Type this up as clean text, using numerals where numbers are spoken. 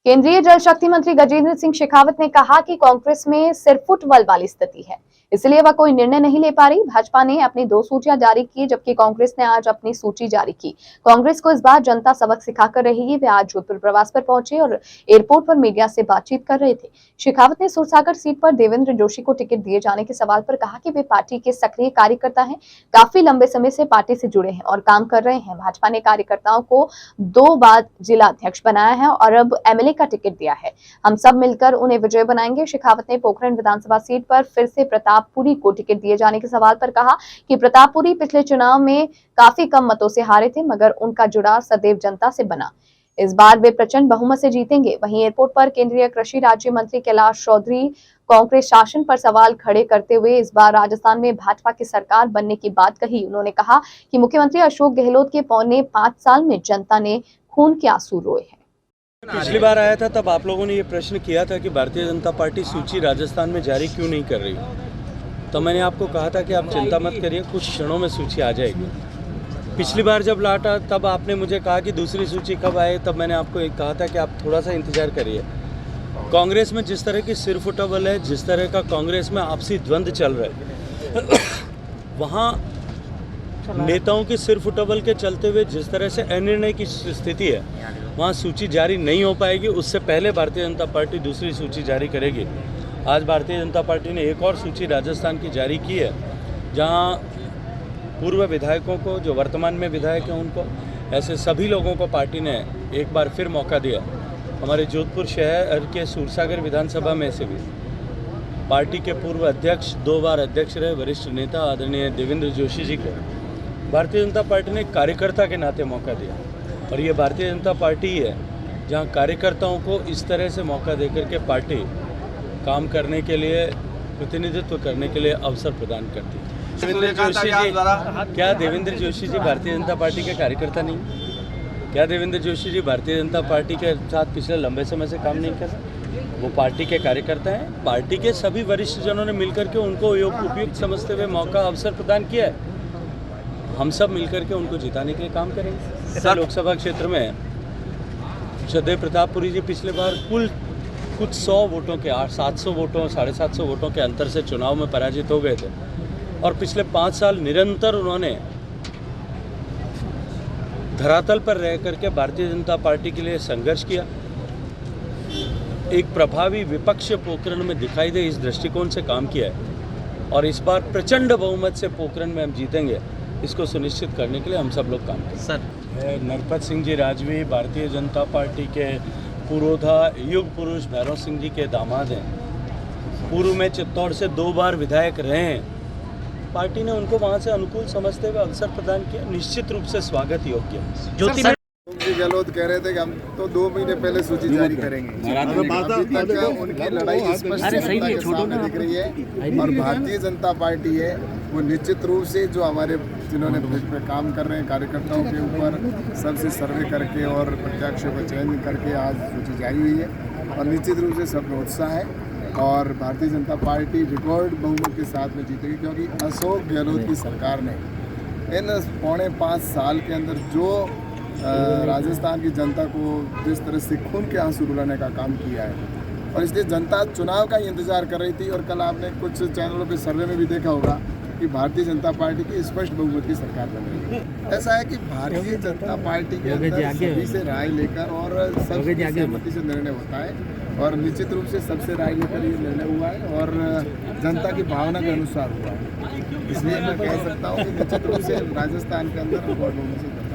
केंद्रीय जल शक्ति मंत्री गजेंद्र सिंह शेखावत ने कहा कि कांग्रेस में सिर फुटबॉल वाली स्थिति है, इसलिए वह कोई निर्णय नहीं ले पा रही। भाजपा ने अपनी 2 सूचियां जारी की, जबकि कांग्रेस ने आज अपनी सूची जारी की। कांग्रेस को इस बार जनता सबक सिखाकर रहेगी। वे आज जोधपुर प्रवास पर पहुंचे और एयरपोर्ट पर मीडिया से बातचीत कर रहे थे। शेखावत ने सुरसागर सीट पर देवेंद्र जोशी को टिकट दिए जाने के सवाल पर कहा कि वे पार्टी के सक्रिय कार्यकर्ता हैं, काफी लंबे समय से पार्टी से जुड़े हैं और काम कर रहे हैं। भाजपा ने कार्यकर्ताओं को 2 बार जिला अध्यक्ष बनाया है और अब एमएलए का टिकट दिया है। हम सब मिलकर उन्हें विजय बनाएंगे। शेखावत ने पोखरण विधानसभा सीट पर फिर से प्रतापपुरी को टिकट दिए जाने के सवाल पर कहा कि प्रतापपुरी पिछले चुनाव में काफी कम मतों से हारे थे, मगर उनका जुड़ाव सदैव जनता से बना। इस बार वे प्रचंड बहुमत से जीतेंगे। वहीं एयरपोर्ट पर केंद्रीय कृषि राज्य मंत्री कैलाश चौधरी कांग्रेस शासन पर सवाल खड़े करते हुए इस बार राजस्थान में भाजपा की सरकार बनने की बात कही। उन्होंने कहा कि मुख्यमंत्री अशोक गहलोत के पौने 5 साल में जनता ने खून के आंसू रोए हैं। पिछली बार आया था तब आप लोगों ने ये प्रश्न किया था कि भारतीय जनता पार्टी सूची राजस्थान में जारी क्यों नहीं कर रही, तो मैंने आपको कहा था कि आप चिंता मत करिए, कुछ क्षणों में सूची आ जाएगी। पिछली बार जब लौटा तब आपने मुझे कहा कि दूसरी सूची कब आए, तब मैंने आपको एक कहा था कि आप थोड़ा सा इंतजार करिए। कांग्रेस में जिस तरह की सिर फुटबॉल है, जिस तरह का कांग्रेस में आपसी द्वंद्व चल रहा है, वहाँ नेताओं की सिर फुटबॉल के चलते हुए जिस तरह से अनिर्णय की स्थिति है, वहाँ सूची जारी नहीं हो पाएगी। उससे पहले भारतीय जनता पार्टी दूसरी सूची जारी करेगी। आज भारतीय जनता पार्टी ने एक और सूची राजस्थान की जारी की है, जहाँ पूर्व विधायकों को, जो वर्तमान में विधायक हैं उनको, ऐसे सभी लोगों को पार्टी ने एक बार फिर मौका दिया। हमारे जोधपुर शहर के सुरसागर विधानसभा में से भी पार्टी के पूर्व अध्यक्ष, 2 बार अध्यक्ष रहे वरिष्ठ नेता आदरणीय देवेंद्र जोशी जी को भारतीय जनता पार्टी ने कार्यकर्ता के नाते मौका दिया। और ये भारतीय जनता पार्टी ही है जहाँ कार्यकर्ताओं को इस तरह से मौका देकर के पार्टी काम करने के लिए, प्रतिनिधित्व करने के लिए अवसर प्रदान करती है। देवेंद्र जोशी जी, क्या देवेंद्र जोशी जी भारतीय जनता पार्टी के कार्यकर्ता नहीं? क्या देवेंद्र जोशी जी भारतीय जनता पार्टी के साथ पिछले लंबे समय से काम नहीं कर रहे? वो पार्टी के कार्यकर्ता हैं। पार्टी के सभी वरिष्ठ जनों ने मिलकर के उनको उपयुक्त समझते हुए मौका, अवसर प्रदान किया है। हम सब मिलकर के उनको जिताने के लिए काम करेंगे। सर, लोकसभा क्षेत्र में सदैव प्रतापपुरी जी पिछले बार कुल कुछ 100 वोटों के 700 वोटों, 750 वोटों के अंतर से चुनाव में पराजित हो गए थे और पिछले 5 साल निरंतर उन्होंने धरातल पर रह करके भारतीय जनता पार्टी के लिए संघर्ष किया। एक प्रभावी विपक्ष पोखरण में दिखाई दे, इस दृष्टिकोण से काम किया है और इस बार प्रचंड बहुमत से पोखरण में हम जीतेंगे, इसको सुनिश्चित करने के लिए हम सब लोग काम करें। सर, नरपत सिंह जी राजवी भारतीय जनता पार्टी के पुरोधा युग पुरुष भैरव सिंह जी के दामाद हैं। पूर्व में चित्तौड़ से 2 बार विधायक रहे हैं। पार्टी ने उनको वहां से अनुकूल समझते हुए अवसर प्रदान किया, निश्चित रूप से स्वागत योग्य है। ज्योति गहलोत कह रहे थे कि हम तो 2 महीने पहले सूची जारी करेंगे। अभी तक उनकी लड़ाई स्पष्ट जनता के सामने दिख रही है और भारतीय जनता पार्टी है वो निश्चित रूप से जो हमारे जिन्होंने काम कर रहे हैं कार्यकर्ताओं के ऊपर सबसे सर्वे करके और प्रत्याशियों का चयन करके आज सूची जारी हुई है और निश्चित रूप से सब में उत्साह है और भारतीय जनता पार्टी रिकॉर्ड बहुमत के साथ में जीतेगी, क्योंकि अशोक गहलोत की सरकार ने इन पौने 5 साल के अंदर जो राजस्थान की जनता को जिस तरह से खून के आंसू रुलाने का काम किया है और इसलिए जनता चुनाव का ही इंतजार कर रही थी। और कल आपने कुछ चैनलों पे सर्वे में भी देखा होगा कि भारतीय जनता पार्टी की स्पष्ट बहुमत की सरकार बन रही है। ऐसा है कि भारतीय जनता पार्टी के अंदर सभी से राय लेकर और सबकी सहमति से निर्णय होता है और निश्चित रूप से सबसे राय लेकर ये निर्णय हुआ है और जनता की भावना के अनुसार हुआ है। इसलिए मैं कह सकता हूँ कि निश्चित रूप से राजस्थान के अंदर